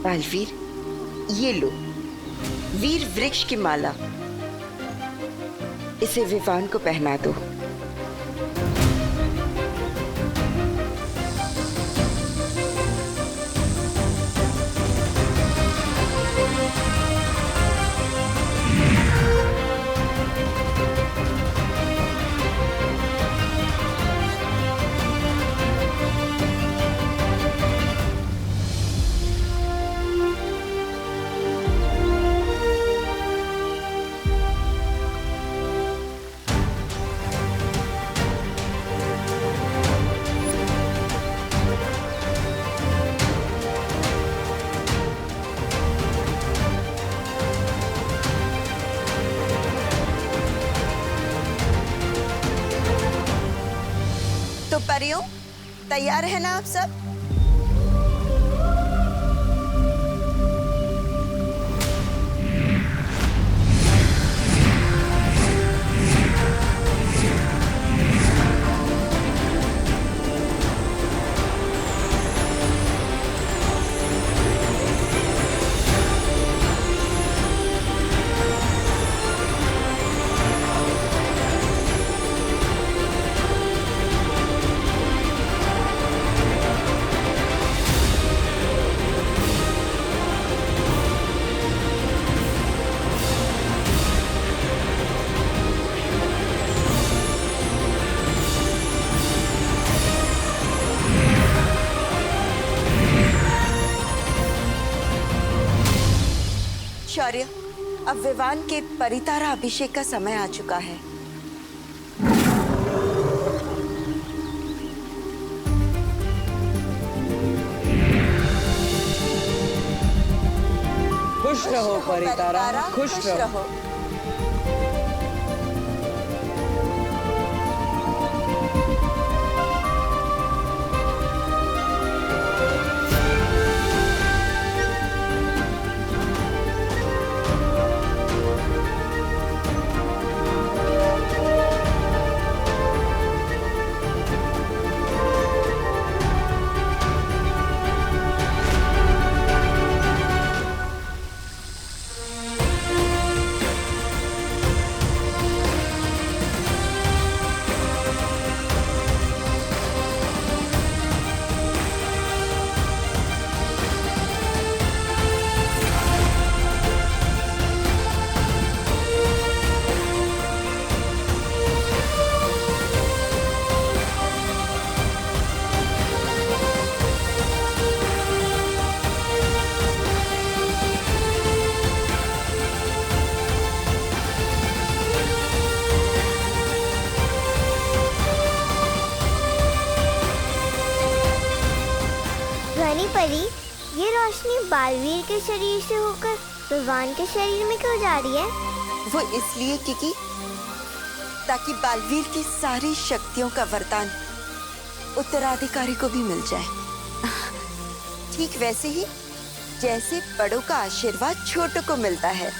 बालवीर, ये लो वीर वृक्ष की माला, इसे विवान को पहना दो। तो परियों, तैयार है ना आप सब? शौर्य, अब विवान के परितारा अभिषेक का समय आ चुका है। खुश रहो परितारा, खुश रहो। परी, ये रोशनी बालवीर के शरीर से होकर विवान के शरीर में क्यों जा रही है? वो इसलिए क्योंकि ताकि बालवीर की सारी शक्तियों का वरदान उत्तराधिकारी को भी मिल जाए। ठीक वैसे ही जैसे बड़ों का आशीर्वाद छोटों को मिलता है।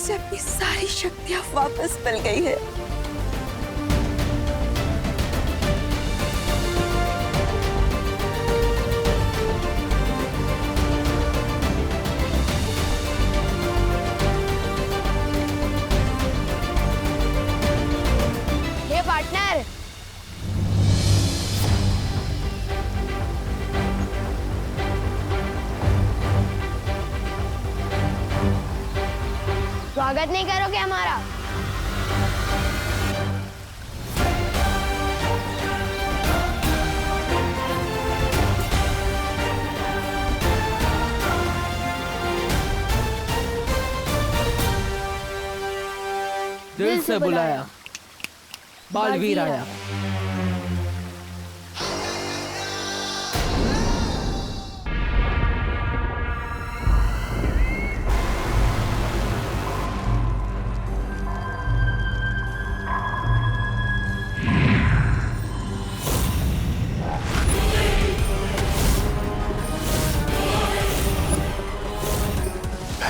उसे अपनी सारी शक्तियां वापस मिल गई है। हे पार्टनर, स्वागत नहीं करोगे हमारा? दिल से बुलाया, बालवीर आया।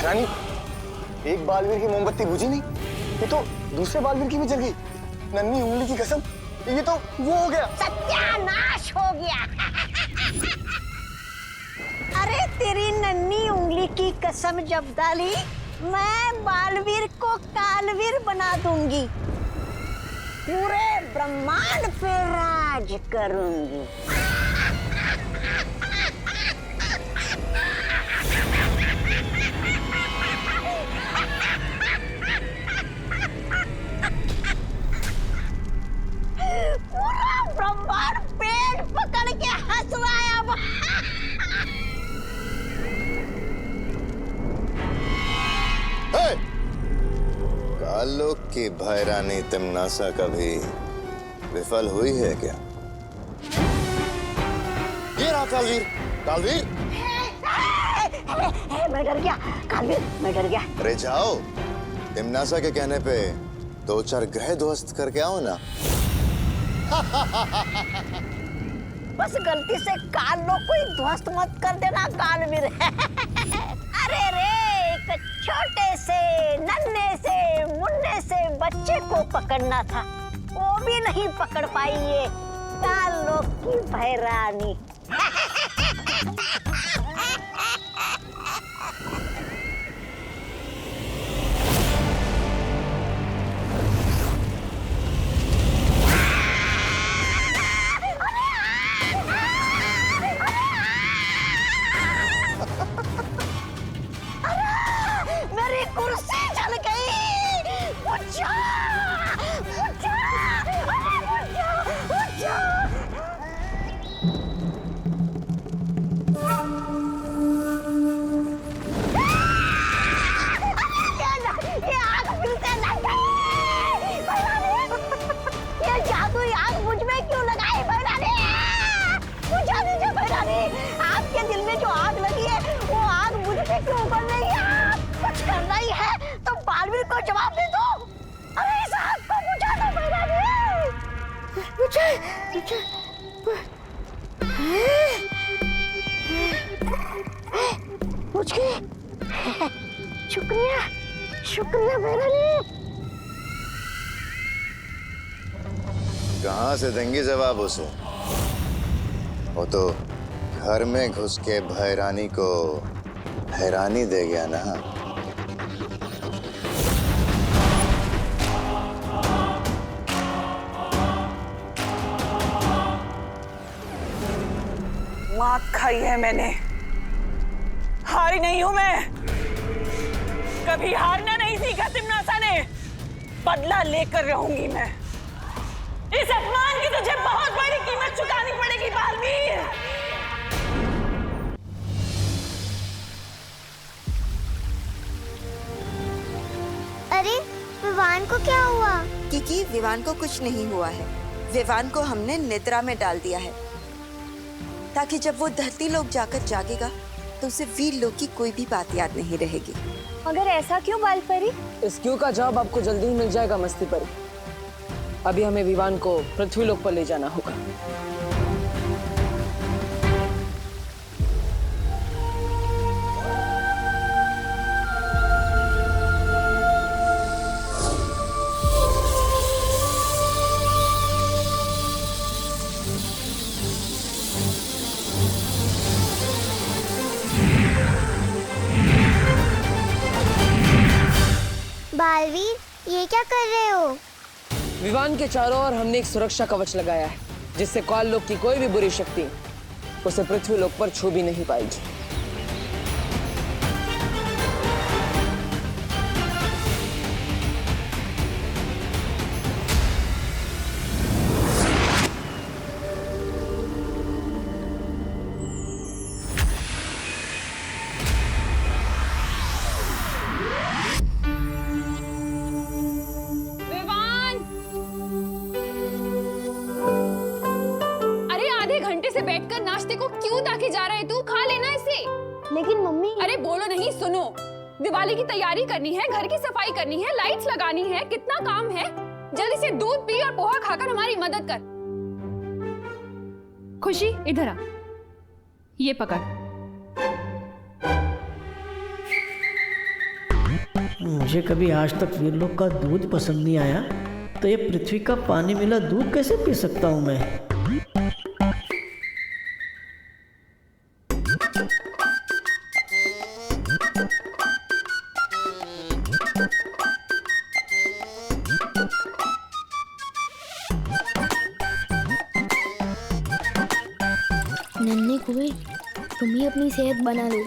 रानी, एक बालवीर की मोमबत्ती बुझी नहीं, ये तो दूसरे बालवीर की भी जल गई। नन्ही उंगली की कसम, ये तो वो हो गया। सत्यानाश हो गया। अरे तेरी नन्ही उंगली की कसम जब डाली, मैं बालवीर को कालवीर बना दूंगी, पूरे ब्रह्मांड पे राज करूंगी। पूरा ब्रह्मांड पेट पकड़ के हंस रहा है अब। कालो की भैरानी तिमनासा कभी विफल हुई है क्या? ये रहा कालवीर। कालवीर, मैं डर गया कालवीर, मैं डर गया। अरे जाओ, तिमनासा के कहने पे 2-4 ग्रह ध्वस्त करके आओ ना। बस गलती से कालो कोई ध्वस्त मत कर देना कालवीर। अरे रे, एक छोटे से नन्हे से मुन्ने से बच्चे को पकड़ना था, वो भी नहीं पकड़ पाई ये कालो की भैरानी। मेरी कुर्सी जल गई। उठा, उठा, उठा, उठा। ये आग फिर से लग गई। ये जादुई आग मुझ में क्यों लगाई भैरानी? बुझा दीजिए भैरानी, आपके दिल में जो आग लगी है वो आग मुझ पे क्यों उगल रही है? कुछ करना ही है तो बालवीर को जवाब दे दो। अरे इस आग को बुझा दो भैरानी। बुझ गई। शुक्रिया, शुक्रिया भैरानी। कहाँ से देंगी जवाब उसे? वो तो घर में घुस के भैरानी को हैरानी दे गया ना। मात खाई है मैंने, हारी नहीं हूं मैं। कभी हारना नहीं सीखा तिमनासा ने, बदला लेकर रहूंगी मैं। इस अपमान की तुझे बहुत बड़ी कीमत चुकानी पड़ेगी बालवीर। अरे विवान को क्या हुआ? क्योंकि विवान को कुछ नहीं हुआ है। विवान को हमने निद्रा में डाल दिया है, ताकि जब वो धरती लोक जाकर जागेगा तो उसे वीर लोक की कोई भी बात याद नहीं रहेगी। मगर ऐसा क्यों बालपरी? इस क्यों का जवाब आपको जल्दी ही मिल जाएगा मस्ती परी। अभी हमें विवान को पृथ्वी लोक पर ले जाना होगा। बालवीर ये क्या कर रहे हो? विवान के चारों ओर हमने एक सुरक्षा कवच लगाया है, जिससे काल लोक की कोई भी बुरी शक्ति उसे पृथ्वी लोक पर छू भी नहीं पाएगी। बैठकर नाश्ते को क्यों ताकि जा रहा है तू? खा लेना इसे। लेकिन मम्मी। अरे बोलो नहीं, सुनो। दिवाली की तैयारी करनी है, घर की सफाई करनी है, लाइट्स लगानी है, कितना काम है। जल्दी से दूध पी और पोहा खाकर हमारी मदद कर। खुशी इधर आ, ये पकड़। मुझे कभी आज तक वीरलोक का दूध पसंद नहीं आया, तो ये पृथ्वी का पानी मिला दूध कैसे पी सकता हूँ मैं? नन्हे कुएं, तुम ही अपनी सेहत बना लो।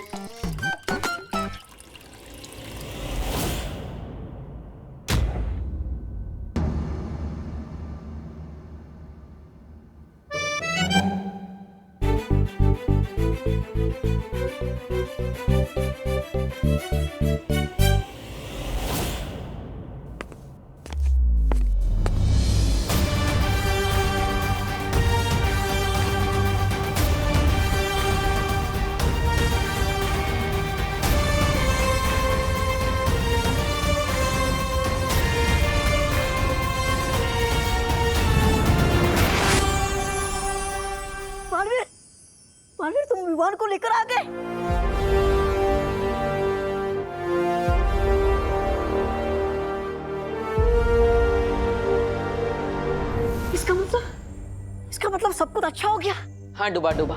बालवीर, तुम विवान को लेकर आ गए। इसका मतलब सब कुछ अच्छा हो गया। हाँ डूबा डूबा,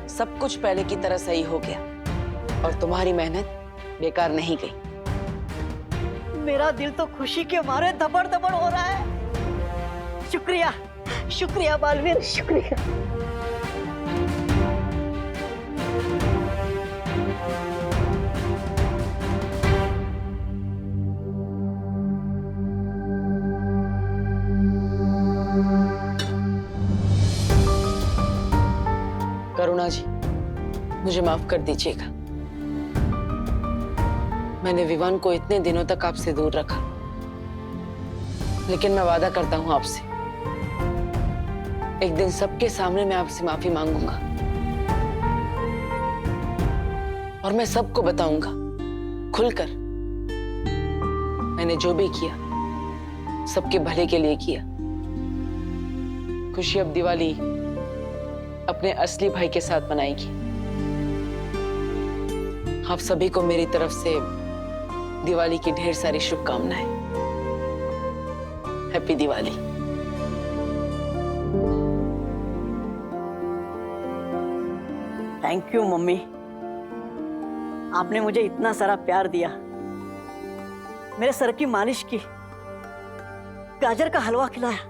सब कुछ पहले की तरह सही हो गया और तुम्हारी मेहनत बेकार नहीं गई। मेरा दिल तो खुशी के मारे धबड़ धबड़ हो रहा है। शुक्रिया, शुक्रिया बालवीर, शुक्रिया। करुणा जी, मुझे माफ कर दीजिएगा। मैंने विवान को इतने दिनों तक आपसे दूर रखा, लेकिन मैं वादा करता हूं आपसे, एक दिन सबके सामने मैं आपसे माफी मांगूंगा और मैं सबको बताऊंगा खुलकर मैंने जो भी किया सबके भले के लिए किया। खुशी अब दिवाली अपने असली भाई के साथ मनाएगी। आप सभी को मेरी तरफ से दिवाली की ढेर सारी शुभकामनाएं। Happy Diwali. Thank you mummy, आपने मुझे इतना सारा प्यार दिया, मेरे सर की मालिश की, गाजर का हलवा खिलाया,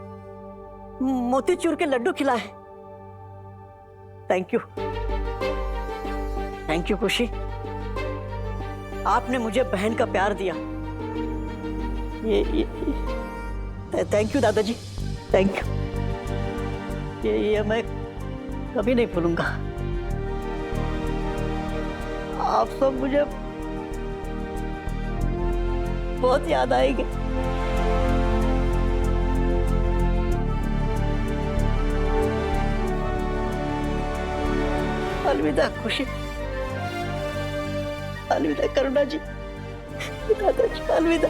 मोतीचूर के लड्डू खिलाए। थैंक यू, थैंक यू खुशी, आपने मुझे बहन का प्यार दिया। ये थैंक यू दादाजी, थैंक यू। ये मैं कभी नहीं भूलूंगा। आप सब मुझे बहुत याद आएंगे। अलविदा खुशी, अलविदा करुणा जी, दादाजी, अलविदा।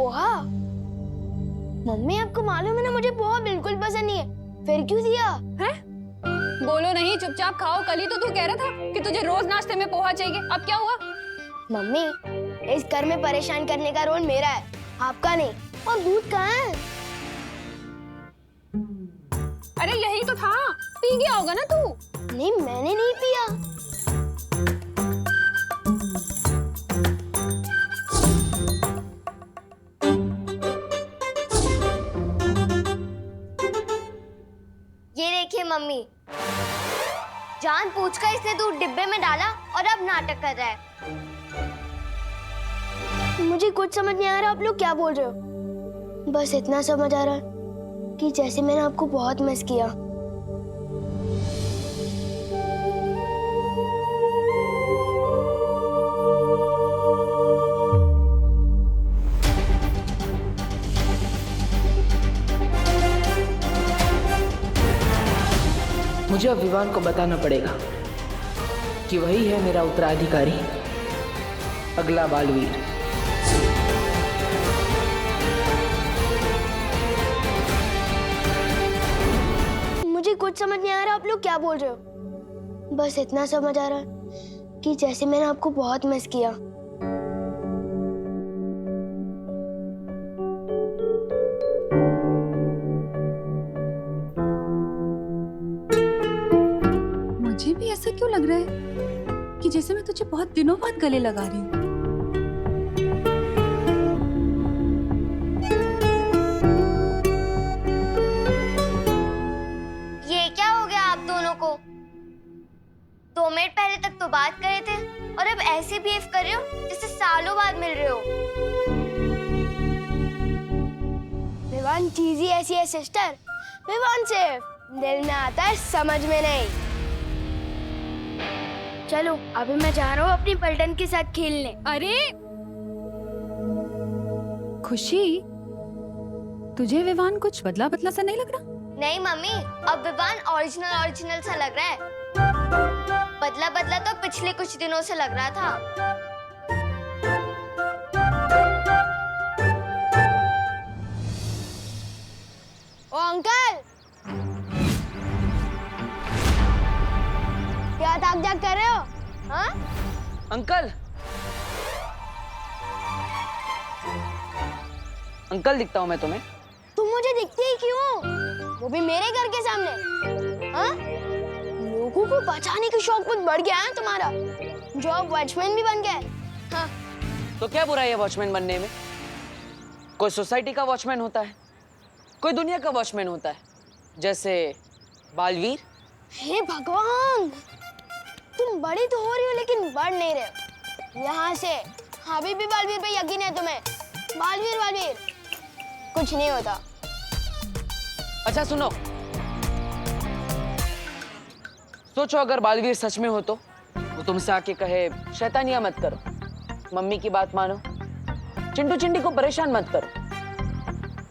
पोहा? मम्मी आपको मालूम है ना मुझे पोहा बिल्कुल पसंद नहीं है, फिर क्यों दिया? है? बोलो नहीं, चुपचाप खाओ। कल ही तो तू कह रहा था कि तुझे रोज नाश्ते में पोहा चाहिए, अब क्या हुआ? मम्मी, इस घर में परेशान करने का रोल मेरा है, आपका नहीं। और दूध कहाँ है? अरे यही तो था, पी गया होगा ना तू। नहीं, मैंने नहीं पिया। ये देखिए मम्मी, जानबूझकर इसने दूध डिब्बे में डाला और अब नाटक कर रहा है। मुझे कुछ समझ नहीं आ रहा आप लोग क्या बोल रहे हो। बस इतना समझ आ रहा है कि जैसे मैंने आपको बहुत मिस किया। मुझे अब विवान को बताना पड़ेगा कि वही है मेरा उत्तराधिकारी, अगला बालवीर। मुझे कुछ समझ नहीं आ रहा आप लोग क्या बोल रहे हो। बस इतना समझ आ रहा है कि जैसे मैंने आपको बहुत मिस किया। मुझे भी ऐसा क्यों लग रहा है कि जैसे मैं तुझे बहुत दिनों बाद गले लगा रही हूँ। ये क्या हो गया आप दोनों को? 2 मिनट पहले तक तो बात कर रहे थे और अब ऐसे बिहेव कर रहे हो जैसे सालों बाद मिल रहे हो। विवान चीज ही ऐसी है सिस्टर, विवान सिर्फ दिल में आता है, समझ में नहीं। चलो अभी मैं जा रहा हूँ अपनी पलटन के साथ खेलने। अरे खुशी, तुझे विवान कुछ बदला बदला सा नहीं लग रहा? नहीं मम्मी, अब विवान ओरिजिनल सा लग रहा है। बदला बदला तो पिछले कुछ दिनों से लग रहा था। ओ अंकल, क्या ताक झाक कर रहे हो? हाँ? अंकल, अंकल दिखता हूँ मैं तुम्हें? तुम मुझे दिखती ही क्यों? वो भी मेरे घर के सामने। हाँ? लोगों को बचाने की शौक बहुत बढ़ गया है तुम्हारा, जो अब वॉचमैन भी बन गए। हाँ? तो क्या बुराई है वॉचमैन बनने में? कोई सोसाइटी का वॉचमैन होता है, कोई दुनिया का वॉचमैन होता है, जैसे बालवीर। हे भगवान, तुम बड़ी तो हो रही हो लेकिन बढ़ नहीं रहे हो। यहाँ से अभी भी बालवीर पे यकीन है तुम्हें? बालवीर कुछ नहीं होता। अच्छा सुनो, सोचो अगर बालवीर सच में हो तो वो तुमसे आके कहे शैतानियां मत करो, मम्मी की बात मानो, चिंटू चिंटी को परेशान मत करो,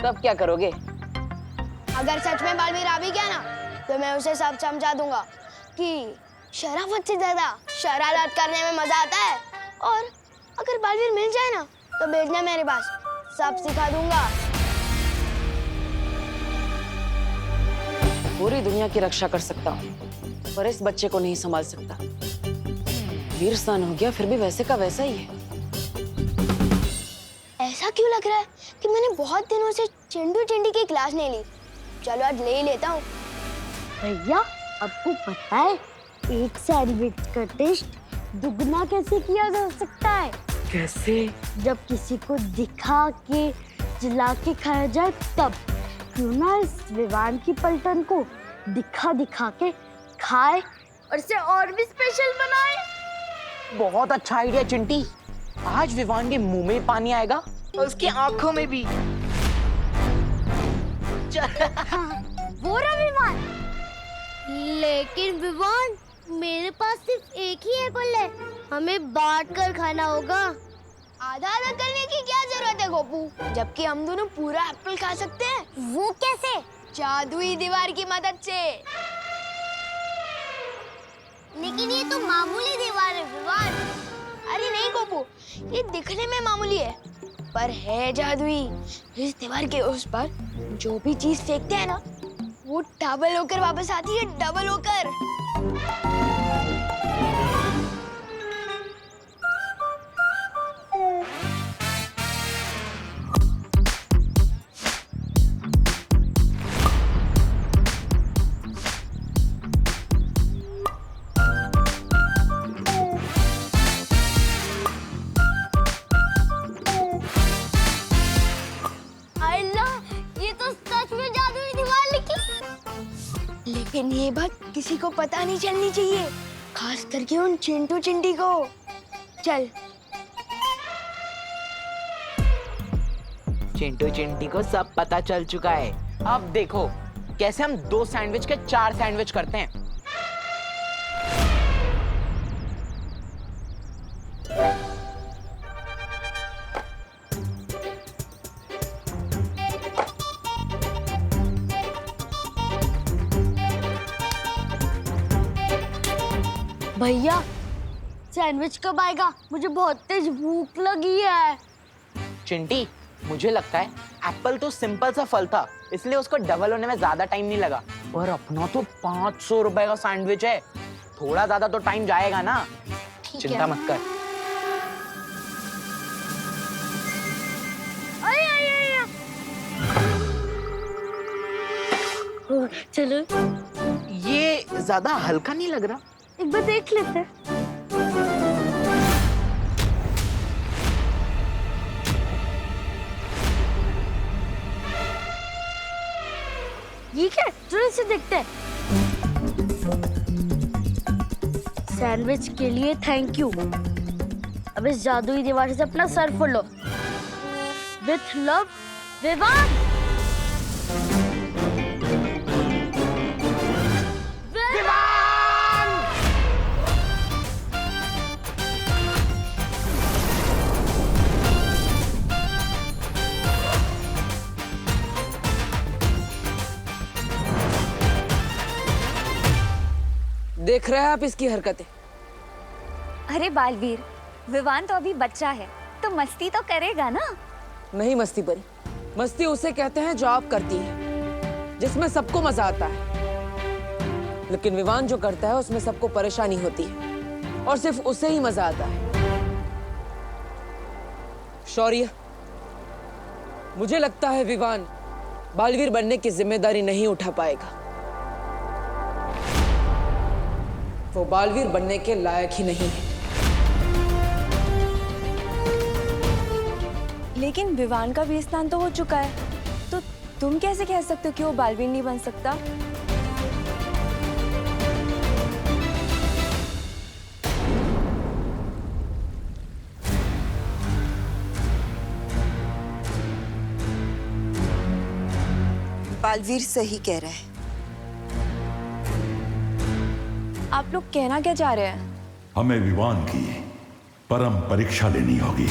तब क्या करोगे? अगर सच में बालवीर आ भी गया ना तो मैं उसे सब समझा दूंगा कि शराफत से ज्यादा शरारत करने में मजा आता है। और अगर बालवीर मिल जाए ना तो भेजना मेरे पास, सब सिखा दूंगा। पूरी दुनिया की रक्षा कर सकता हूँ पर इस बच्चे को नहीं संभाल सकता। वीर सन हो गया फिर भी वैसे का वैसा ही है। ऐसा क्यों लग रहा है कि मैंने बहुत दिनों से चिंटू चिंटी की क्लास नहीं ली। चलो आज ले ही लेता हूँ। भैया आपको पता है एक सैंडविच का टेस्ट दुगना कैसे किया जा सकता है? कैसे? जब किसी को दिखा के जला के खाया जाए तब। क्यों ना इस विवान की पलटन को दिखा दिखा के खाए और इसे और भी स्पेशल बनाए। बहुत अच्छा आइडिया चिंटी, आज विवान के मुंह में पानी आएगा और उसकी आंखों में भी। वो रहा विवान। लेकिन विवान मेरे पास सिर्फ एक ही एप्पल है, हमें बांट कर खाना होगा। आधा आधा करने की क्या जरूरत है गोपू, जबकि हम दोनों पूरा एप्पल खा सकते हैं। वो कैसे? जादुई दीवार की मदद से। लेकिन ये तो मामूली दीवार है विवान। अरे नहीं गोपू, ये दिखने में मामूली है पर है जादुई। इस दीवार के उस पर जो भी चीज फेंकते हैं ना, वो डबल होकर वापस आती है, डबल होकर। लेकिन ये बात किसी को पता नहीं चलनी चाहिए, खास करके उन चिंटू चिंटी को। चल। चिंटू चिंटी को सब पता चल चुका है। अब देखो कैसे हम 2 सैंडविच के 4 सैंडविच करते हैं। भैया सैंडविच कब आएगा? मुझे बहुत तेज भूख लगी है। चिंटी, मुझे लगता है एप्पल तो सिंपल सा फल था, इसलिए उसको डबल होने में ज्यादा टाइम नहीं लगा। पर अपना तो 500 रुपए का सैंडविच है, थोड़ा ज्यादा तो टाइम जाएगा ना। चिंता मत कर। चलो। ये ज्यादा हल्का नहीं लग रहा? एक बार देख लेते हैं। ये क्या? चलो इसे देखते हैं। सैंडविच के लिए थैंक यू। अब इस जादुई दीवार से अपना सर फोड़ो। With love, Vivaan. देख रहे हैं आप इसकी हरकतें? अरे बालवीर, विवान तो अभी बच्चा है, तो मस्ती तो करेगा ना। नहीं मस्ती परी, मस्ती उसे कहते हैं जो आप करती हैं, जिसमें सबको मजा आता है। लेकिन विवान जो करता है उसमें सबको परेशानी होती है और सिर्फ उसे ही मजा आता है। शौर्य, मुझे लगता है विवान बालवीर बनने की जिम्मेदारी नहीं उठा पाएगा। वो बालवीर बनने के लायक ही नहीं है। लेकिन विवान का भी स्नान तो हो चुका है, तो तुम कैसे कह सकते हो कि वो बालवीर नहीं बन सकता? बालवीर सही कह रहा है। आप लोग कहना क्या चाह रहे हैं? हमें विवान की परम परीक्षा लेनी होगी।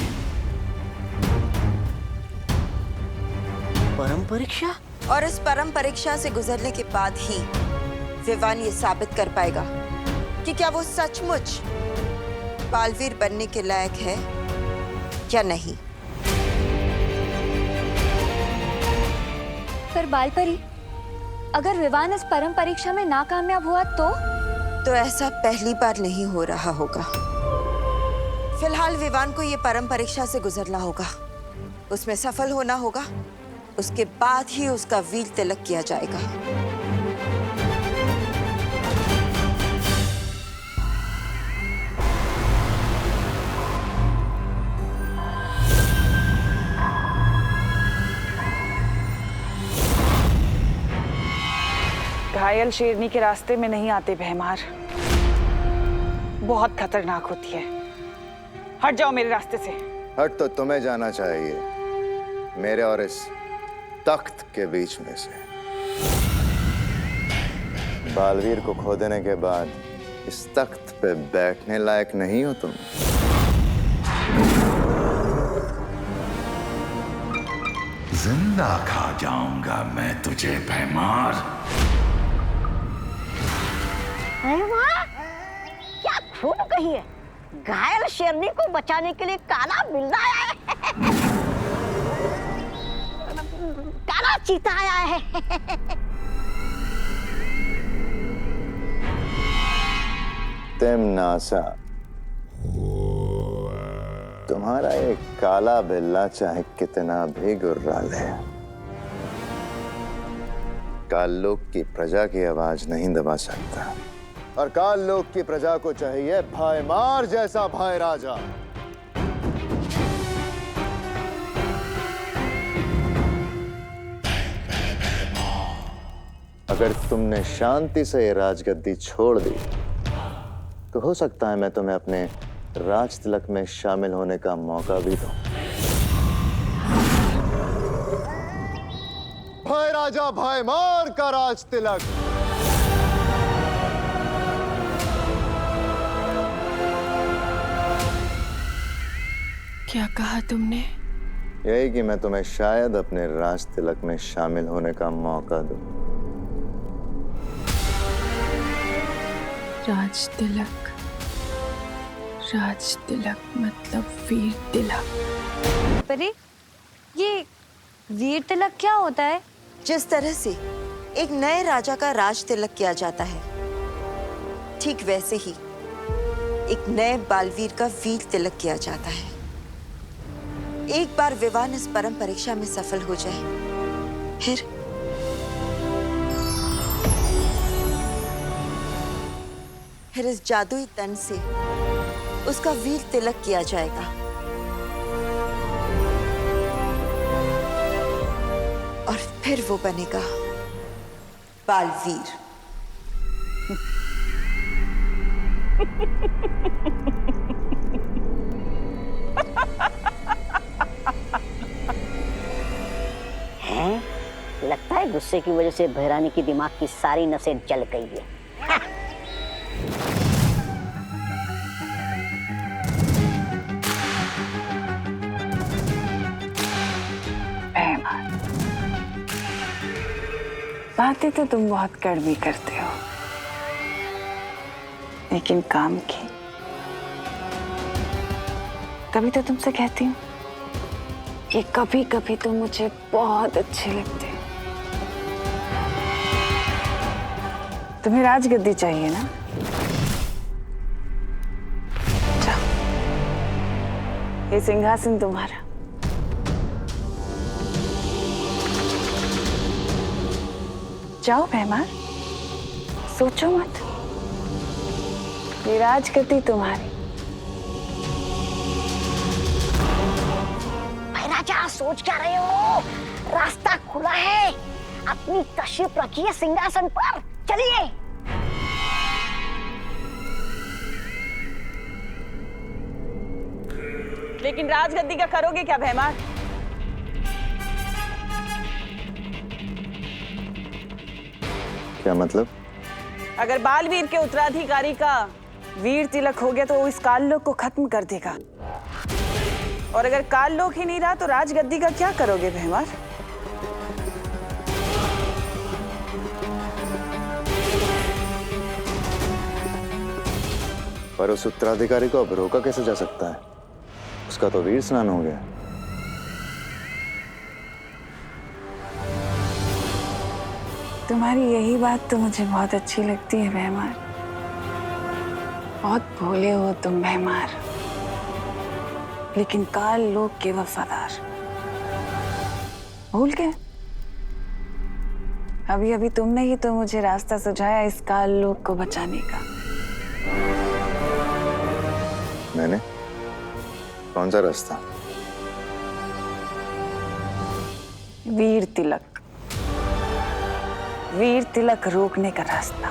परम परीक्षा? और इस परम परीक्षा से गुजरने के बाद ही विवान ये साबित कर पाएगा कि क्या वो सचमुच बालवीर बनने के लायक है या नहीं। पर बालपरी, अगर विवान इस परम परीक्षा में नाकामयाब हुआ तो ऐसा पहली बार नहीं हो रहा होगा। फिलहाल विवान को ये परम परीक्षा से गुजरना होगा, उसमें सफल होना होगा, उसके बाद ही उसका वीर तिलक किया जाएगा। घायल शेरनी के रास्ते में नहीं आते भैमार, बहुत खतरनाक होती है। हट जाओ मेरे रास्ते से। हट तो तुम्हें जाना चाहिए, मेरे और इस तख्त के बीच में से। बालवीर को खो देने के बाद इस तख्त पे बैठने लायक नहीं हो तुम। जिंदा खा जाऊंगा मैं तुझे भैमार। क्या खून कही है? घायल शेरनी को बचाने के लिए काला बिल्ला आया है। चिताया है। तिम्नासा, तुम्हारा ये काला बिल्ला चाहे कितना भी गुर्रा ले, काल लोक की प्रजा की आवाज नहीं दबा सकता। और काल लोक की प्रजा को चाहिए भाईमार जैसा भाई राजा। अगर तुमने शांति से ये राजगद्दी छोड़ दी तो हो सकता है मैं तुम्हें अपने राज तिलक में शामिल होने का मौका भी दूं। भाई राजा भाईमार का राज तिलक। क्या कहा तुमने? यही कि मैं तुम्हें शायद अपने राज तिलक में शामिल होने का मौका दूं। राज तिलक, राज तिलक मतलब वीर तिलक। परी, ये वीर तिलक क्या होता है? जिस तरह से एक नए राजा का राज तिलक किया जाता है, ठीक वैसे ही एक नए बालवीर का वीर तिलक किया जाता है। एक बार विवान इस परम परीक्षा में सफल हो जाए, फिर इस जादुई तन से उसका वीर तिलक किया जाएगा। और फिर वो बनेगा बालवीर। हैं? लगता है गुस्से की वजह से भैरानी की दिमाग की सारी नसें जल गई है। बातें तो तुम बहुत कड़वी करते हो, लेकिन काम की तभी तो तुमसे कहती हूँ कि कभी कभी तुम मुझे बहुत अच्छे लगते हो। तुम्हें राजगद्दी चाहिए ना? जाओ, ये सिंहासन तुम्हारा। जाओ भैमार, सोचो मत, ये राजगद्दी तुम्हारी। राजा, सोच क्या रहे हो? रास्ता खुला है, अपनी तशरीफ रखिए सिंहासन पर, चलिए। लेकिन राजगद्दी का करोगे क्या भैमार? क्या मतलब? अगर बालवीर के उत्तराधिकारी का वीर तिलक हो गया तो वो इस काललोक को खत्म कर देगा, और अगर काललोक ही नहीं रहा तो राजगद्दी का क्या करोगे भैमार? पर उस उत्तराधिकारी को अब रोका कैसे जा सकता है? उसका तो वीर स्नान हो गया। तुम्हारी यही बात तो मुझे बहुत अच्छी लगती है भैमार। बहुत भोले हो तुम भैमार, लेकिन काल लोक के वफादार। भूल गए? अभी अभी तुमने ही तो मुझे रास्ता सुझाया इस काल लोक को बचाने का। मैंने? कौन सा रास्ता? वीर तिलक, वीर तिलक रोकने का रास्ता।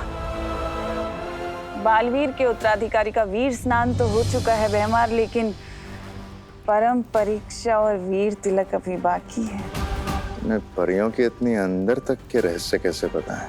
बालवीर के उत्तराधिकारी का वीर स्नान तो हो चुका है भैमार, लेकिन परम परीक्षा और वीर तिलक अभी बाकी है। तुम्हें परियों की इतनी अंदर तक के रहस्य कैसे पता है?